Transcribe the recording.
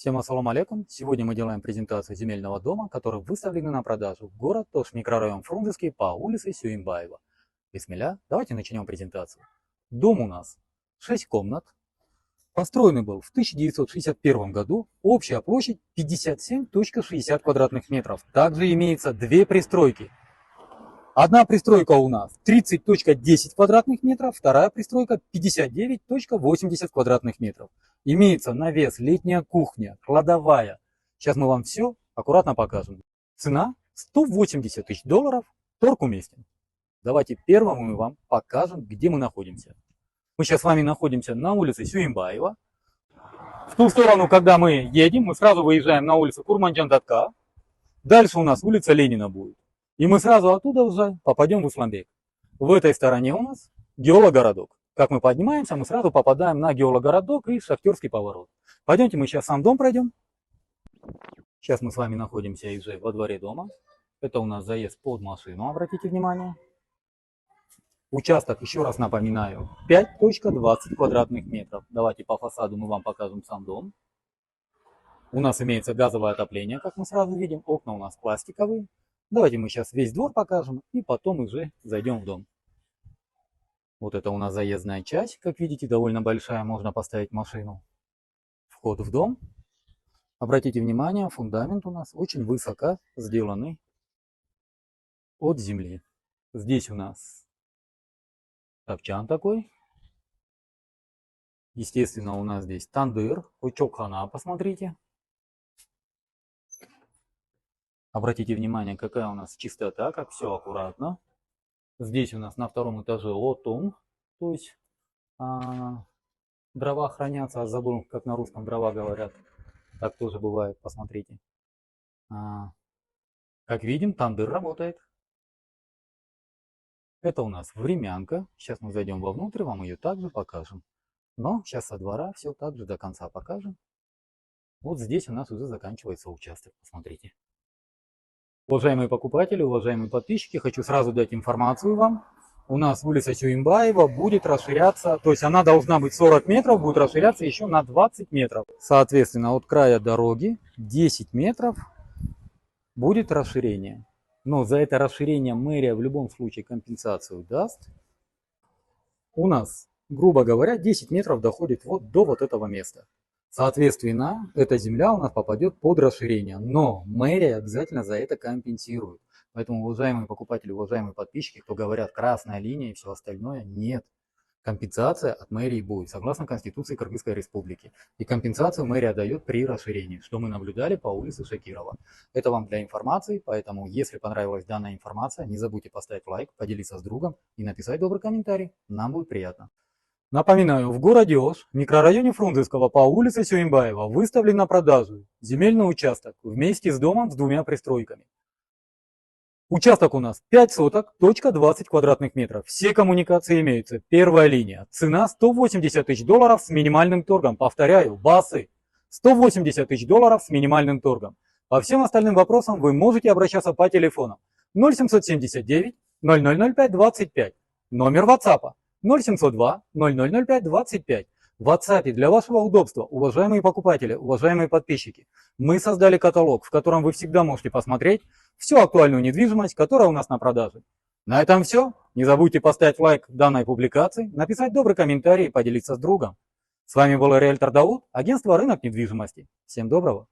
Всем ассаламу алейкум. Сегодня мы делаем презентацию земельного дома, который выставлен на продажу в город Тош, микрорайон Фрунзенский по улице Сюимбаева. Бисмилля, давайте начнем презентацию. Дом у нас 6 комнат. Построенный был в 1961 году. Общая площадь 57,60 квадратных метров. Также имеется две пристройки. Одна пристройка у нас 30,10 квадратных метров, вторая пристройка 59,80 квадратных метров. Имеется навес, летняя кухня, кладовая. Сейчас мы вам все аккуратно покажем. Цена $180 тысяч, торг уместен. Давайте первым мы вам покажем, где мы находимся. Мы сейчас с вами находимся на улице Сюимбаева. В ту сторону, когда мы едем, мы сразу выезжаем на улицу Курманджан-Датка. Дальше у нас улица Ленина будет. И мы сразу оттуда уже попадем в Исламбек. В этой стороне у нас геологородок. Как мы поднимаемся, мы сразу попадаем на геологородок и шахтерский поворот. Пойдемте мы сейчас сам дом пройдем. Сейчас мы с вами находимся уже во дворе дома. Это у нас заезд под машину, обратите внимание. Участок, еще раз напоминаю, 5,20 квадратных метров. Давайте по фасаду мы вам покажем сам дом. У нас имеется газовое отопление, как мы сразу видим. Окна у нас пластиковые. Давайте мы сейчас весь двор покажем и потом уже зайдем в дом. Вот это у нас заездная часть, как видите, довольно большая, можно поставить машину. Вход в дом. Обратите внимание, фундамент у нас очень высоко сделанный от земли. Здесь у нас топчан такой. Естественно, у нас здесь тандыр, очок-хана, посмотрите. Обратите внимание, какая у нас чистота, как все аккуратно. Здесь у нас на втором этаже лотун, то есть дрова хранятся, забыл, как на русском дрова говорят. Так тоже бывает, посмотрите. Как видим, тандыр работает. Это у нас времянка. Сейчас мы зайдем вовнутрь, вам ее также покажем. Но сейчас со двора все также до конца покажем. Вот здесь у нас уже заканчивается участок, посмотрите. Уважаемые покупатели, уважаемые подписчики, хочу сразу дать информацию вам. У нас улица Сюимбаева будет расширяться, то есть она должна быть 40 метров, будет расширяться еще на 20 метров. Соответственно, от края дороги 10 метров будет расширение. Но за это расширение мэрия в любом случае компенсацию даст. У нас, грубо говоря, 10 метров доходит вот до вот этого места. Соответственно, эта земля у нас попадет под расширение, но мэрия обязательно за это компенсирует. Поэтому, уважаемые покупатели, уважаемые подписчики, кто говорят красная линия и все остальное, нет. Компенсация от мэрии будет, согласно Конституции Кыргызской Республики. И компенсацию мэрия дает при расширении, что мы наблюдали по улице Шакирова. Это вам для информации, поэтому, если понравилась данная информация, не забудьте поставить лайк, поделиться с другом и написать добрый комментарий. Нам будет приятно. Напоминаю, в городе Ош, в микрорайоне Фрунзенского по улице Сюимбаева выставлен на продажу земельный участок вместе с домом с двумя пристройками. Участок у нас 5 соток, точка 20 квадратных метров. Все коммуникации имеются. Первая линия. Цена $180 тысяч с минимальным торгом. Повторяю, басы. $180 тысяч с минимальным торгом. По всем остальным вопросам вы можете обращаться по телефону 0779 0005 25. Номер WhatsApp 0702 0005 25. В WhatsApp для вашего удобства, уважаемые покупатели, уважаемые подписчики, мы создали каталог, в котором вы всегда можете посмотреть всю актуальную недвижимость, которая у нас на продаже. На этом все. Не забудьте поставить лайк данной публикации, написать добрый комментарий и поделиться с другом. С вами был риэлтор Дауд, агентство «Рынок недвижимости». Всем доброго.